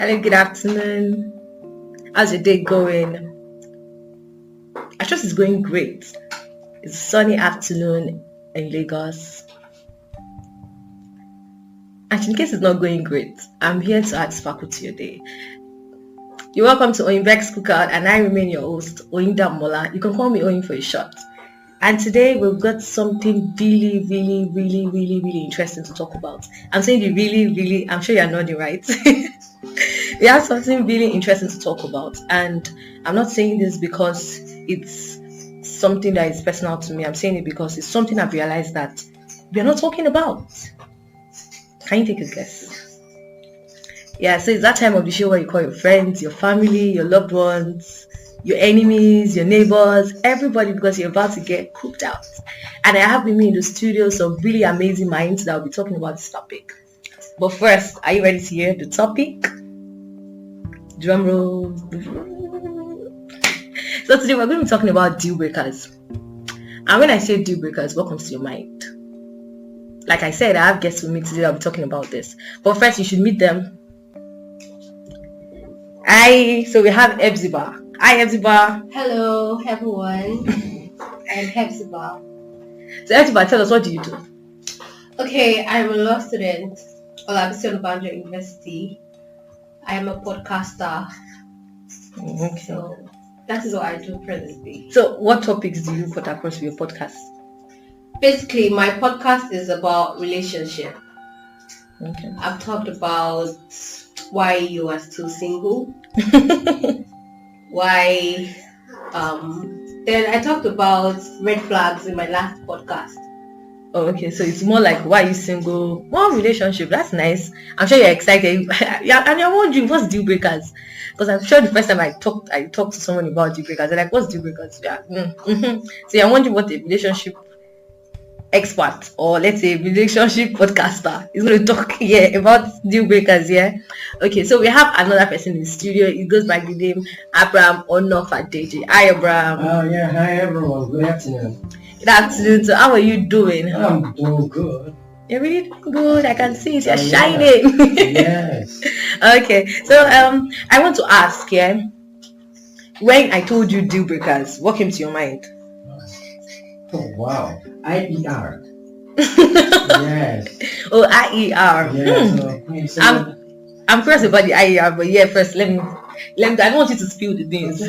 Hello, good afternoon. How's your day going? I trust it's going great. It's a sunny afternoon in Lagos. And in case it's not going great, I'm here to add sparkle to your day. You're welcome to Oyinbex Cookout, and I remain your host, Oyinda Mola. You can call me Oyin for a short. And today we've got something really interesting to talk about. I'm saying the really, I'm sure you're nodding, right? We have something really interesting to talk about, and I'm not saying this because it's something that is personal to me. I'm saying it because it's something I've realized that we are not talking about. Can you take a guess? Yeah, so it's that time of the show where you call your friends, your family, your loved ones, your enemies, your neighbors, everybody, because you're about to get cooked out. And I have with me in the studio some really amazing minds that will be talking about this topic. But first, are you ready to hear the topic? Drum roll. So today we're going to be talking about deal breakers. And when I say deal breakers, what comes to your mind? Like I said, I have guests with me today that will be talking about this. But first, you should meet them. So we have Hepzibah. Hi, Hepzibah. Hello, everyone. I'm Hepzibah. So Hepzibah, tell us, what do you do? Okay, I'm a law student at Olabisi Onabanjo University. I am a podcaster. Okay. So that is what I do presently. So what topics do you put across your podcast? Basically, my podcast is about relationship. Okay. I've talked about why you are still single. Why then I talked about red flags in my last podcast. Oh, okay. So it's more like, why are you single? Well, relationship. That's nice. I'm sure you're excited. Yeah, and you're wondering what's deal breakers, because I'm sure the first time I talked to someone about deal breakers, they're like, what's deal breakers? Yeah. So you're wondering what a relationship expert, or let's say relationship podcaster, is going to talk here about deal breakers. Yeah. Okay. So we have another person in the studio. It goes by the name Abraham Onofadeji. Hi, Abraham. Oh yeah. Hi everyone. Good afternoon. Good afternoon. So how are you doing? I'm doing good. You're really good. I can see it. You're Yeah. shining. Yes. Okay. So I want to ask, yeah, when I told you deal breakers, what came to your mind? Oh wow. IER. Yes. Oh, IER. Yeah. So, I'm curious about the IER, but yeah, first let me. I don't want you to spill the beans.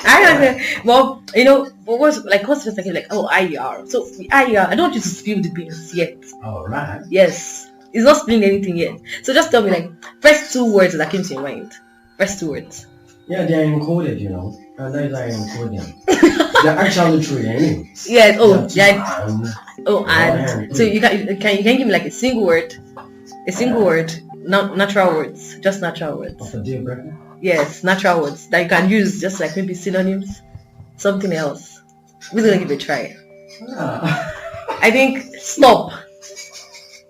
I don't know. Well, you know, what's the second, like, oh, IER. So the IER, I don't want you to spill the beans yet. all right. Yes, it's not spilling anything yet. So just tell me, like, first two words that came to your mind. First two words. Yeah, they're encoded, you know. And that's why I encode them. They're actually three anyways. Yes. Oh, Yeah. yeah. And so you can give me like a single word, not natural words, just natural words. Of a deal breaker. Yes, natural words that you can use, just like maybe synonyms, something else. We're gonna give it a try. I think stop.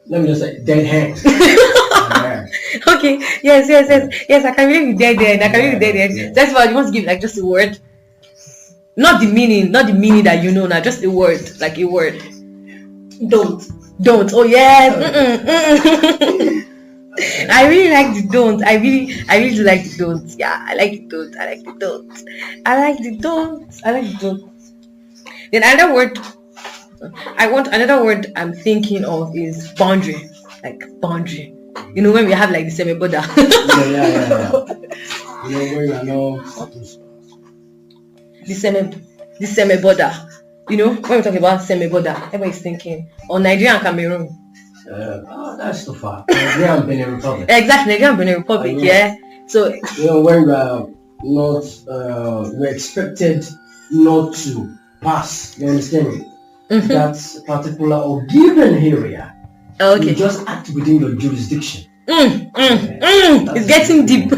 Let me just say dead hand. Yeah. Okay. Yes. I can really be dead end. I can really be dead end. Yeah. That's why you want to give like just a word, not the meaning that you know now. Just a word, like a word. Don't. Oh yes. I really like the don't. I really do like the don't. Yeah, I like the don't. Then another word I'm thinking of is boundary. Like boundary. You know, when we have like the semi-border. Yeah. You know where you know. The semi-border. You know, when we're talking about semi-border, everybody's thinking, Nigeria and Cameroon. That's too far. Nigeria and Benin Republic. Exactly, Nigeria and Benin Republic, yeah. So, you know, when we're expected not to pass, you understand me? mm-hmm. That's particular or given area. Okay. You just act within your jurisdiction. It's getting deep.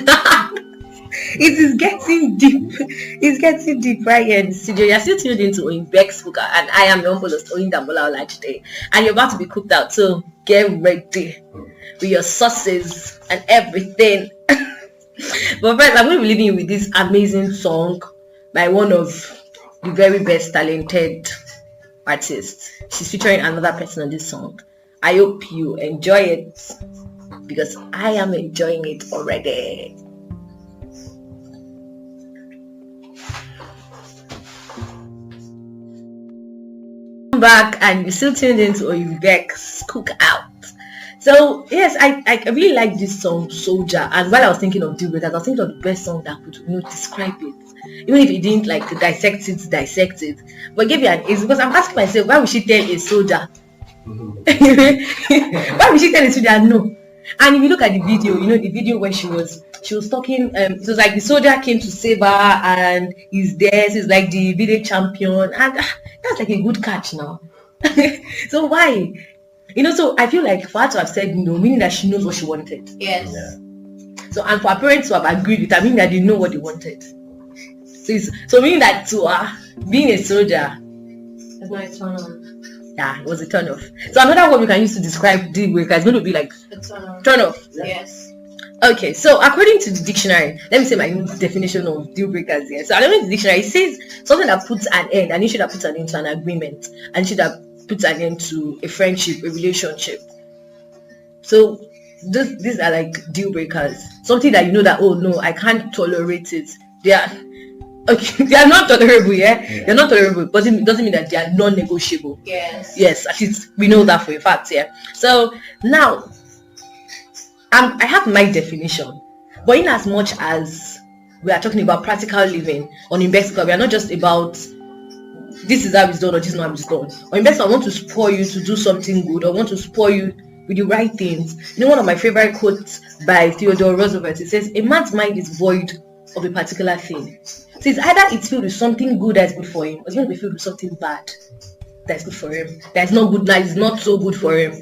It is getting deep. It's getting deep right here in the studio. You're still tuned into Oyinbex Cookout, and I am your host, Oyinda Mola today. And you're about to be cooked out, so get ready with your sauces and everything. But first, I'm going to be leaving you with this amazing song by one of the very best talented artists. She's featuring another person on this song. I hope you enjoy it. because I am enjoying it already. Back, and you're still tuned into Oyinbeck's Cookout. So yes, I really like this song Soldier, and while I was thinking of deal breakers, I was thinking of the best song that could describe it, even if it didn't like dissect it, but give you an easy, because I'm asking myself, why would she tell a soldier? Why would she tell a soldier no? And if you look at the video, the video where she was talking, it was like the soldier came to save her and he's there, so he's like the village champion, and that's like a good catch now. So why? So I feel like for her to have said no, meaning that she knows what she wanted. Yes. Yeah. So, and for her parents to have agreed with her, meaning that they know what they wanted. So meaning that to her, being a soldier, It's not a turn on. yeah, it was a turn off. So another word we can use to describe deal breaker is going to be like A turn on. turn off. Yes. Okay, so according to the dictionary, let me say my definition of deal breakers here. So according to the dictionary, it says something that puts an end, and it should have put an end to an agreement, and should have put an end to a friendship, a relationship. So these are like deal breakers. Something that that, oh no, I can't tolerate it. They are not tolerable, yeah? They're not tolerable, but it doesn't mean that they are non-negotiable. Yes. At least we know that for a fact, yeah. So now I have my definition, but in as much as we are talking about practical living on Investor, we are not just about this is how it's done or this is not how it's done. Or Investor, I want to spoil you to do something good, or want to spoil you with the right things. One of my favorite quotes by Theodore Roosevelt, it says, a man's mind is void of a particular thing. So it's either it's filled with something good that's good for him, or it's going to be filled with something bad that's good for him, that's not good, that is not so good for him.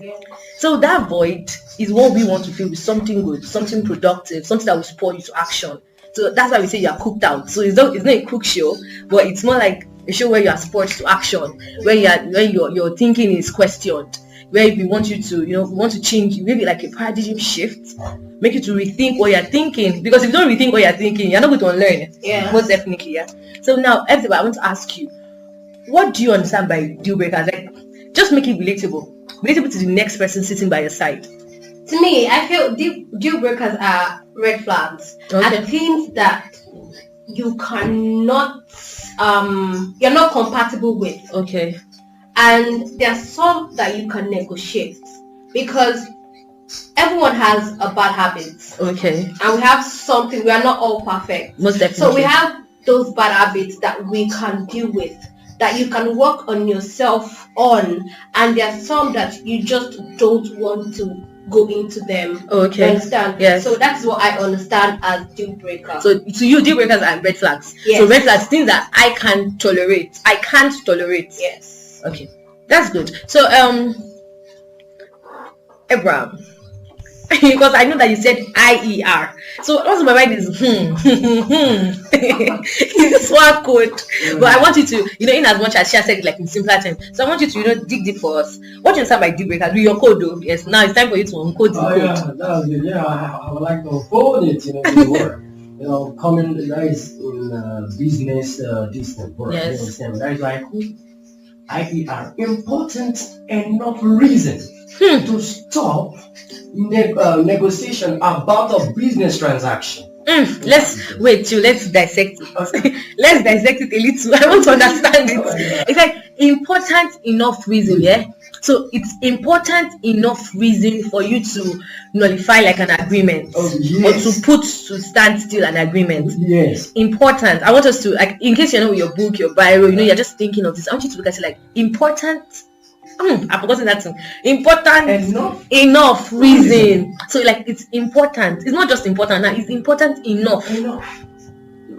So that void is what we want to fill with something good, something productive, something that will spur you to action. So that's why we say you are cooked out. So it's not a cook show, but it's more like a show where you are spurred to action, where your thinking is questioned, where we want you to, we want to change, maybe like a paradigm shift, make you to rethink what you're thinking. Because if you don't rethink what you're thinking, you're not going to unlearn. Yeah. Most definitely, yeah. So now, everybody, I want to ask you, what do you understand by deal breakers? Like, just make it relatable to the next person sitting by your side. To me, I feel deal breakers are red flags. Okay. And things that you cannot, you're not compatible with. Okay. And there are some that you can negotiate, because everyone has a bad habit. Okay. And we have something, we are not all perfect. Most definitely. So we have those bad habits that we can deal with, that you can work on yourself on, and there are some that you just don't want to go into them. Okay. You understand? Yes. So that's what I understand as deal breaker. So to you, deal breakers are red flags. Yes. So red flags, things that I can't tolerate. Yes. Okay. That's good. So Abraham, because I know that you said IER. So also my mind is this one code. But I want you to, in as much as she has said it like in simpler terms. So I want you to, dig deep for us. What do you understand by deal breakers? Do your code though? Yes, now it's time for you to uncode the code. Yeah, that's good. Yeah, I would like to code it, in the word. Common that is in business distant word. Yes. You understand? That is like IER, important enough reason to stop negotiation about a business transaction. Let's dissect it. Let's dissect it a little. I want to understand it. It's like important enough reason, yeah? So it's important enough reason for you to nullify like an agreement, yes. Or to stand still an agreement. Yes. Important. I want us to, like, in case you're not with your book, your bio, you're just thinking of this. I want you to look at it like important. I've forgotten that thing. Important enough reason. So like it's important. It's not just important now. It's important enough.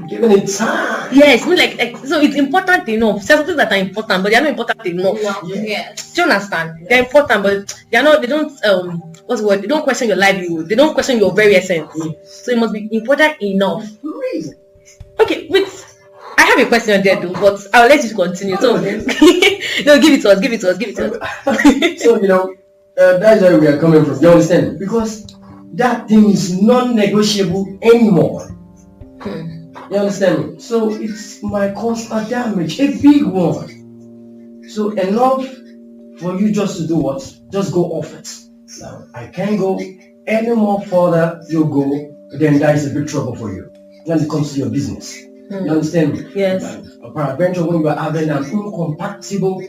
Given it time. Yes, like so it's important enough. There are things that are important, but they are not important enough. Yes. Do you understand? They're important, but they are not. They don't. What's the word? They don't question your livelihood. They don't question your very essence. So it must be important enough. Reason. Okay, wait. I have a question there though, but I'll let you continue. So, no, give it to us. So, that's where we are coming from. You understand? Because that thing is non-negotiable anymore. You understand me? So, it might cause a damage, a big one. So, enough for you just to do what? Just go off it. Now, I can't go any more further you go, then that is a big trouble for you when it comes to your business. You understand me? Yes. Peradventure, when you are having an incompatible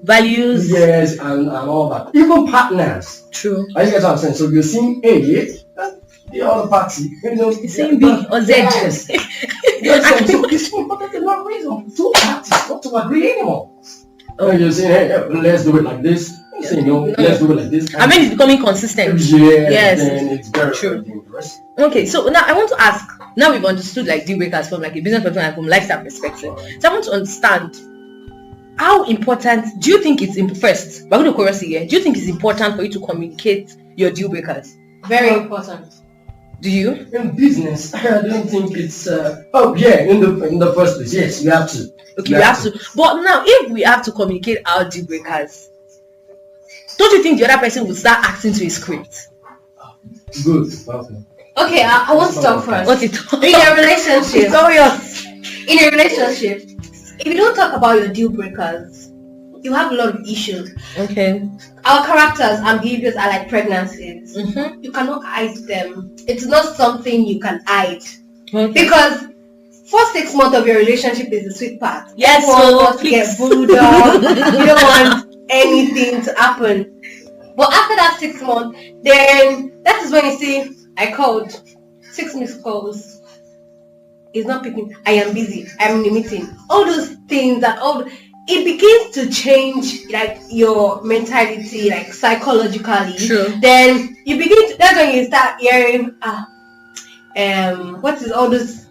values. Yes, and all that. Even partners. True. I guess what I'm saying. So you're seeing A, the other party, saying B or Z. Yes. You understand? So it's important to not reason two parties not to agree anymore. And you're saying, hey, let's do it like this. You say, no, let's do it like this. I mean, it's becoming consistent. Yes. Then it's very, true. very dangerous. Okay, so now I want to ask. Now we've understood like deal breakers from like a business perspective and from lifestyle perspective. So I want to understand how important do you think it's first? We're going to chorus here. Do you think it's important for you to communicate your deal breakers? Very important. Do you? In business, I don't think it's. In the first place, yes, you have to. Okay, we have to. But now, if we have to communicate our deal breakers, don't you think the other person will start acting to a script? Good. Okay. Okay, I want to talk first. Okay, in a relationship, Serious. in a relationship, if you don't talk about your deal breakers, you have a lot of issues. Okay. Our characters and behaviors are like pregnancies. Mm-hmm. You cannot hide them. It's not something you can hide. Okay. Because first 6 months of your relationship is the sweet part. Yes, Everyone so wants to get booed up. You don't want anything to happen. But after that 6 months, then that is when you see, I called 6 missed calls. He's not picking. I am busy. I'm in a meeting. All those things it begins to change like your mentality, like psychologically. True. Then you begin to, that's when you start hearing what is all these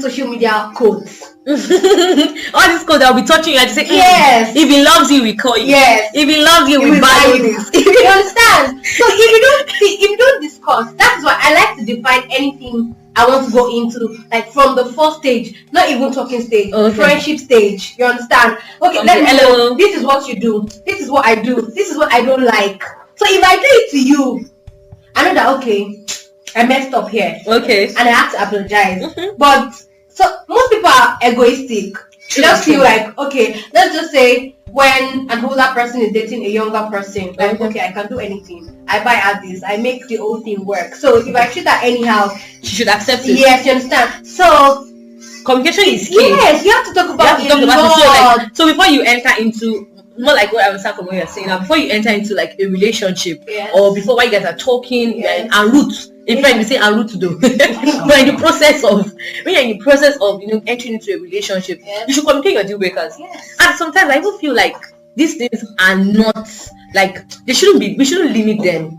social media codes. All these codes I'll be touching you and say, yes. If he loves you, we call you. Yes. If he loves you, we buy you this. You understand? So if you don't discuss, that's why I like to define anything I want to go into, like from the first stage, not even talking stage, friendship stage. You understand? Okay, let me know. This is what you do. This is what I do. This is what I don't like. So if I do it to you, I know that okay, I messed up here. Okay. And I have to apologize. But so most people are egoistic. They just feel like, okay, let's just say when an older person is dating a younger person, like, okay, I can do anything. I buy her this. I make the whole thing work. So if I treat her anyhow, she should accept it. Yes, you understand. So communication is key. Yes, you have to talk about it. So before you enter into, more like what I was talking about, you're saying now, before you enter into like a relationship, or before while you guys are talking, en route. In fact, we say en route to do. When you're in the process of entering into a relationship, you should communicate your deal breakers. Yes. And sometimes I even feel like these things are not like we shouldn't limit them.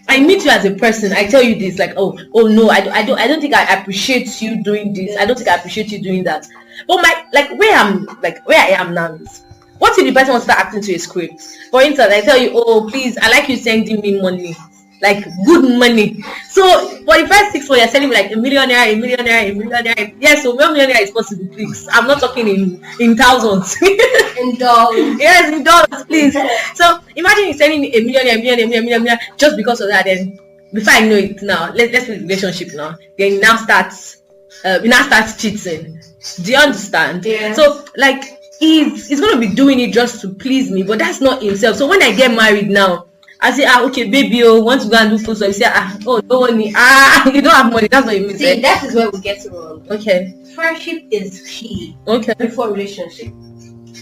I meet you as a person, I tell you this, like, oh no, I don't think I appreciate you doing this. I don't think I appreciate you doing that. But where I am now is, what if the person wants to start acting to a script? For instance, I tell you, oh please, I like you sending me money, like good money. So for the first 6 months, you're sending me like a millionaire. Yes, so $1 million is possible, please. I'm not talking in thousands. In dollars. Yes, in dollars, please. So imagine you sending me a million just because of that. Then before I know it, now let's put relationship now. Then we now start cheating. Do you understand? Yeah. So like he's gonna be doing it just to please me, but that's not himself. So when I get married now, I say, okay, baby, want to go and do food. So you say, no money. You don't have money. That's what you mean. See, that is where we get wrong. Okay. Friendship is key. Okay. Before relationship,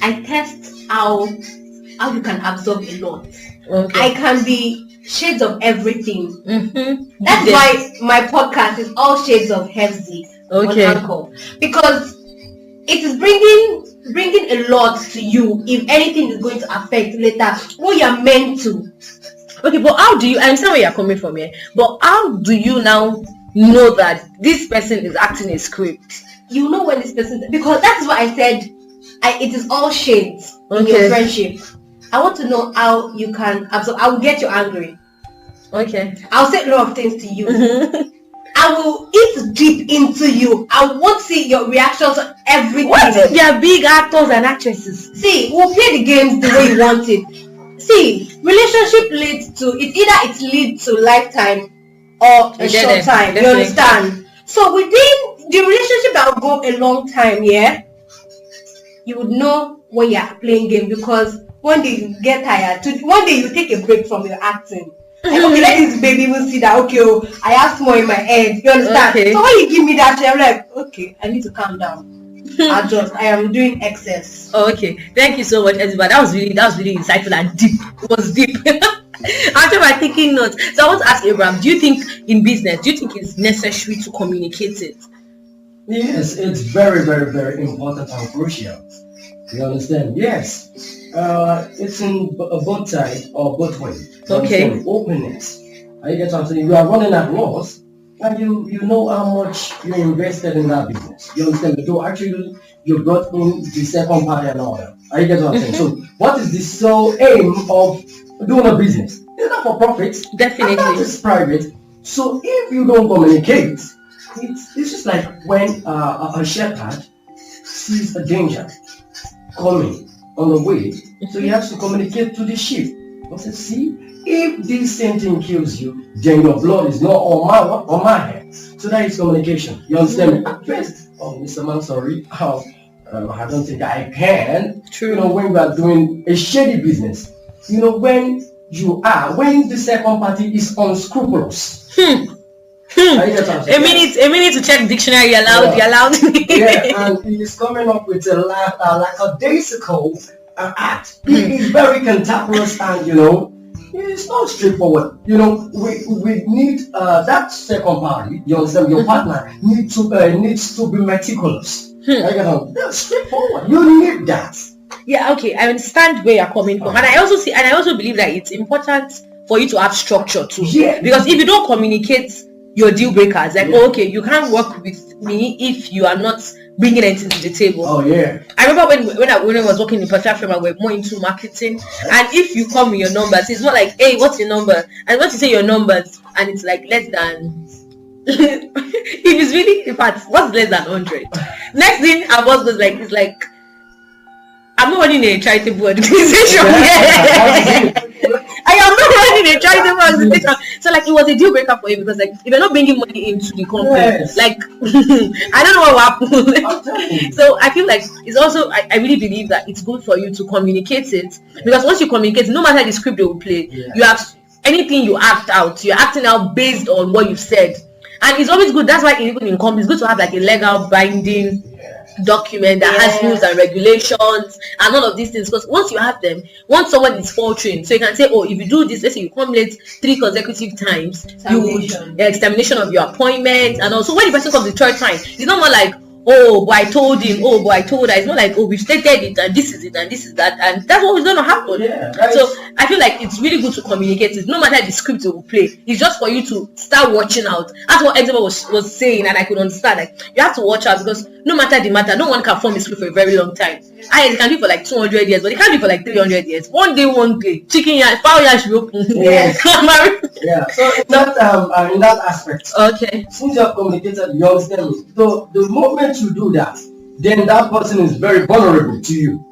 I test how you can absorb a lot. Okay. I can be shades of everything. Mm-hmm. That's why my podcast is all shades of heavy. Okay. On Anchor. Because it is bringing a lot to you. If anything is going to affect later what you're meant to. Okay, but how do you, I understand where you're coming from here, but how do you now know that this person is acting a script? You know when this person, because that's what I said, it is all shades in your friendship. I want to know how you can absorb. I will get you angry. Okay. I'll say a lot of things to you. I will eat deep into you. I want to see your reactions on everything. What if they are big actors and actresses? See, we'll play the games the way you want it. See, relationship leads to, it leads to lifetime or a short time. You understand? So within the relationship that will go a long time, you would know when you're playing game, because one day you get tired. One day you take a break from your acting. Like, okay, let this baby even see that. Okay, oh, I have more in my head. You understand? Okay. So when you give me that, I'm like, okay, I need to calm down. I am doing excess. Okay, thank you so much, Ezba. That was really insightful and deep. It was deep. After my taking notes, so I want to ask Abraham, do you think in business, do you think it's necessary to communicate it? Yes, it's very, very, very important and crucial. You understand? Yes. It's in both sides or both ways. Okay. Openness. You get what I'm saying? You are running at loss, and you know how much you invested in that business. You understand? So actually, you brought in the second party and all that. You get what I'm saying? So what is the sole aim of doing a business? It's not for profit. Definitely. And that is private. So if you don't communicate, it's just like when a shepherd sees a danger coming on the way, so he has to communicate to the sheep. I said, see, if this same thing kills you, then your blood is not on my head. So that is communication. You understand me? At first, oh, Mr. Man, sorry, I don't think I can. True. You know, when we are doing a shady business, you know, when the second party is unscrupulous. A minute to check dictionary. You allowed. Yeah, and he is coming up with a like a daisical act. He is very cantankerous, and you know, it's not straightforward. You know, we need that second party. You understand? Your partner needs to be meticulous. That's straightforward. You need that. Yeah, okay, I understand where you're coming from, and I also believe that it's important for you to have structure too. Yeah. Because if you don't communicate your deal breakers, like, oh, okay, you can't work with me if you are not bringing anything to the table. Oh yeah. I remember when I was working in personal firm, we're more into marketing, and if you call me your numbers, it's more like, hey, what's your number? And once you say your numbers, and it's like less than. If it's really, in fact, what's less than 100? Next thing our boss goes like, it's like, I'm not running a charitable organization. I am not running a charitable organization. So like, it was a deal breaker for you because like, if you're not bringing money into the company, like, I don't know what will happen. So I feel like it's also, I really believe that it's good for you to communicate it, because once you communicate, no matter the script they will play, you have anything you act out, you're acting out based on what you've said. And it's always good. That's why even in companies, it's good to have like a legal binding document that has rules and regulations and all of these things, because once you have them, once someone is faltering, so you can say, oh, if you do this, let's say you come late 3 consecutive times, you would extermination of your appointment. And also when the person comes the third time, it's not more like, oh, but I told him, oh, but I told her. It's not like, oh, we've stated it and this is it and this is that, and that's what is going to happen. So I feel like it's really good to communicate it, no matter the script you will play. It's just for you to start watching out. That's what Eczema was saying, and I could understand. Like, you have to watch out, because no matter the matter, no one can form a script for a very long time. They can do it for like 200 years, but they can't do it for like 300 years. One day, chicken yard, fowl yard should be open. Yeah. So in that aspect, okay, since you have communicated, you understand me. So the moment you do that, then that person is very vulnerable to you.